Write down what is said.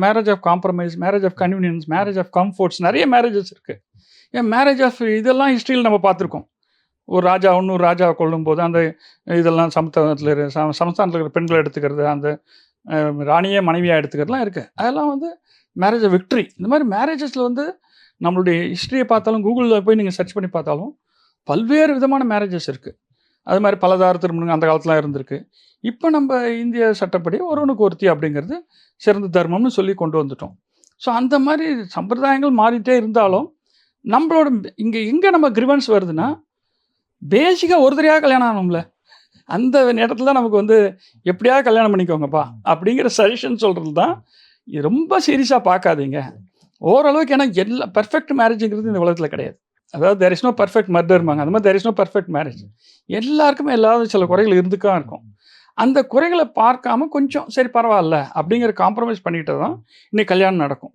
Marriage of compromise, marriage of convenience, marriage of comforts நிறைய marriages இருக்கு. ஏன் marriage of இதெல்லாம் ஹிஸ்ட்ரியில் நம்ம பார்த்துருக்கோம். ஒரு ராஜா இன்னொரு ராஜாவை கொல்லும்போது அந்த இதெல்லாம் சமஸ்தானத்தில் இருக்கிற பெண்களை எடுத்துக்கிறது, அந்த ராணியே மனைவியாக எடுத்துக்கிறதுலாம் இருக்குது. அதெல்லாம் வந்து மேரேஜ் விக்ட்ரி. இந்த மாதிரி மேரேஜஸில் வந்து நம்மளுடைய ஹிஸ்ட்ரியை பார்த்தாலும் கூகுளில் போய் நீங்கள் சர்ச் பண்ணி பார்த்தாலும் பல்வேறு விதமான மேரேஜஸ் இருக்குது. அது மாதிரி பலதார திருமணங்கள் அந்த காலத்தில் இருந்திருக்கு. இப்போ நம்ம இந்திய சட்டப்படி ஒருவனுக்கு ஒருத்தி அப்படிங்கிறது சிறந்த தர்மம்னு சொல்லி கொண்டு வந்துட்டோம். ஸோ அந்த மாதிரி சம்பிரதாயங்கள் மாறிட்டே இருந்தாலும் நம்மளோட இங்கே எங்கே நம்ம கிரிவன்ஸ் வருதுன்னா, பேசிக்காக ஒரு தடவையாக கல்யாணம் ஆகணும்ல, அந்த இடத்துல தான் நமக்கு வந்து எப்படியாவது கல்யாணம் பண்ணிக்கோங்கப்பா அப்படிங்கிற சஜஷன் சொல்கிறது தான். இது ரொம்ப சீரியஸாக பார்க்காதீங்க. ஓரளவுக்கு. ஏன்னா எல்லா பர்ஃபெக்ட் மேரேஜுங்கிறது இந்த உலகத்தில் கிடையாது. அதாவது தேர் இஸ் நோ பர்ஃபெக்ட் மர்டர்மாங்க. அந்த மாதிரி there is no perfect marriage. எல்லாருக்குமே எல்லாரும் சில குறைகள் இருந்துக்காக இருக்கும். அந்த குறைகளை பார்க்காம கொஞ்சம் சரி பரவாயில்ல அப்படிங்கிற காம்ப்ரமைஸ் பண்ணிக்கிட்டு தான் இன்னைக்கு கல்யாணம் நடக்கும்.